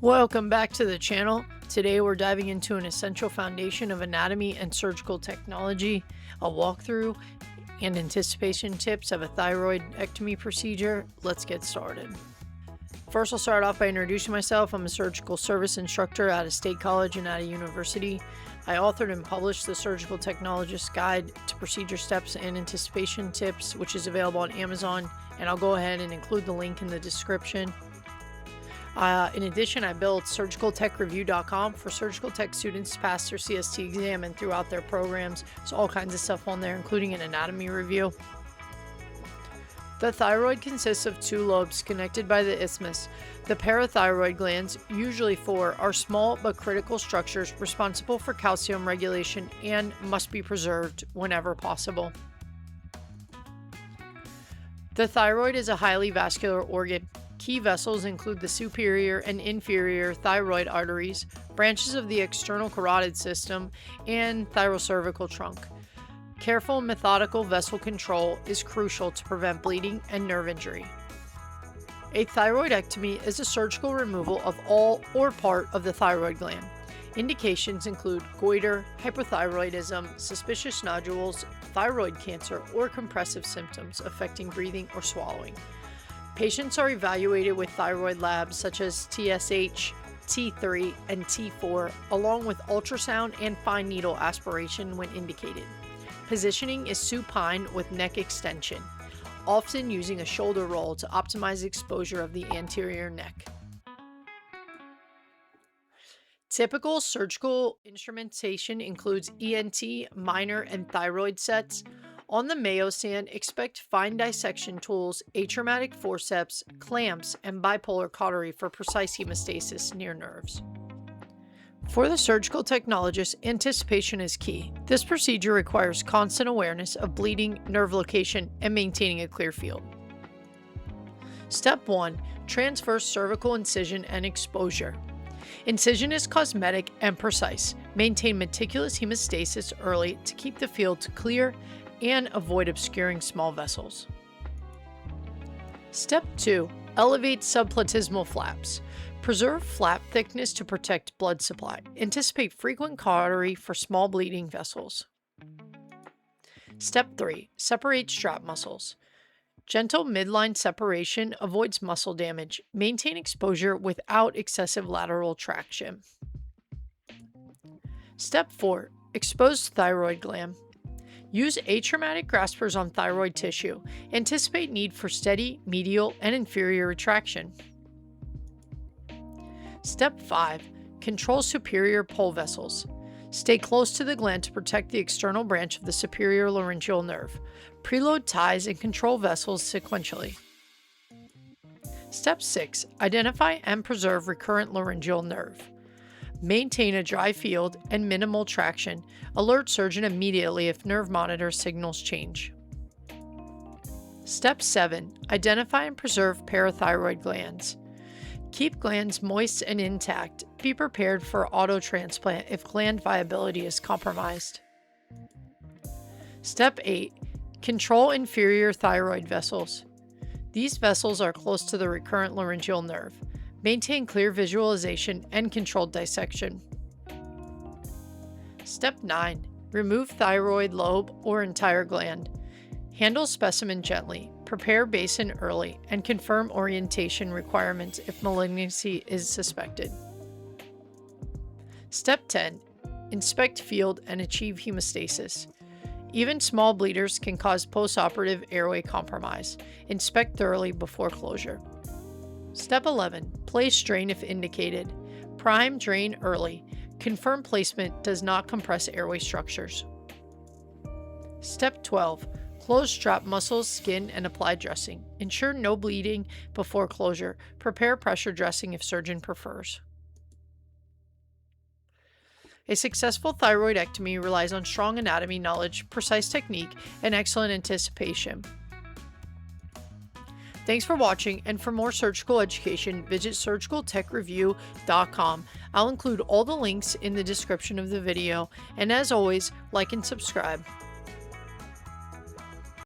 Welcome back to the channel. Today we're diving into an essential foundation of anatomy and surgical technology, a walkthrough, and anticipation tips of a thyroidectomy procedure. Let's get started. First, I'll start off by introducing myself. I'm a surgical service instructor at a state college and at a university. I authored and published the Surgical Technologist Guide to Procedure Steps and Anticipation Tips, which is available on Amazon, and I'll go ahead and include the link in the description. In addition, I built surgicaltechreview.com for surgical tech students to pass their CST exam and throughout their programs. So all kinds of stuff on there, including an anatomy review. The thyroid consists of two lobes connected by the isthmus. The parathyroid glands, usually four, are small but critical structures responsible for calcium regulation and must be preserved whenever possible. The thyroid is a highly vascular organ. Key vessels include the superior and inferior thyroid arteries, branches of the external carotid system, and thyrocervical trunk. Careful and methodical vessel control is crucial to prevent bleeding and nerve injury. A thyroidectomy is a surgical removal of all or part of the thyroid gland. Indications include goiter, hyperthyroidism, suspicious nodules, thyroid cancer, or compressive symptoms affecting breathing or swallowing. Patients are evaluated with thyroid labs such as TSH, T3, and T4, along with ultrasound and fine needle aspiration when indicated. Positioning is supine with neck extension, often using a shoulder roll to optimize exposure of the anterior neck. Typical surgical instrumentation includes ENT, minor, and thyroid sets. On the Mayo stand, expect fine dissection tools, atraumatic forceps, clamps, and bipolar cautery for precise hemostasis near nerves. For the surgical technologist, anticipation is key. This procedure requires constant awareness of bleeding, nerve location, and maintaining a clear field. Step 1. Transverse cervical incision and exposure. Incision is cosmetic and precise. Maintain meticulous hemostasis early to keep the field clear and avoid obscuring small vessels. Step 2. Elevate subplatysmal flaps. Preserve flap thickness to protect blood supply. Anticipate frequent cautery for small bleeding vessels. Step 3. Separate strap muscles. Gentle midline separation avoids muscle damage. Maintain exposure without excessive lateral traction. Step 4. Expose thyroid gland. Use atraumatic graspers on thyroid tissue. Anticipate need for steady, medial, and inferior retraction. Step 5. Control superior pole vessels. Stay close to the gland to protect the external branch of the superior laryngeal nerve. Preload ties and control vessels sequentially. Step 6. Identify and preserve recurrent laryngeal nerve. Maintain a dry field and minimal traction. Alert surgeon immediately if nerve monitor signals change. Step 7. Identify and preserve parathyroid glands. Keep glands moist and intact. Be prepared for autotransplant if gland viability is compromised. Step 8. Control inferior thyroid vessels. These vessels are close to the recurrent laryngeal nerve. Maintain clear visualization and controlled dissection. Step 9. Remove thyroid lobe or entire gland. Handle specimen gently. Prepare basin early and confirm orientation requirements if malignancy is suspected. Step 10. Inspect field and achieve hemostasis. Even small bleeders can cause postoperative airway compromise. Inspect thoroughly before closure. Step 11. Place drain if indicated. Prime drain early. Confirm placement does not compress airway structures. Step 12. Close strap muscles, skin, and apply dressing. Ensure no bleeding before closure. Prepare pressure dressing if surgeon prefers. A successful thyroidectomy relies on strong anatomy knowledge, precise technique, and excellent anticipation. Thanks for watching, and for more surgical education, visit surgicaltechreview.com. I'll include all the links in the description of the video, and as always, like and subscribe.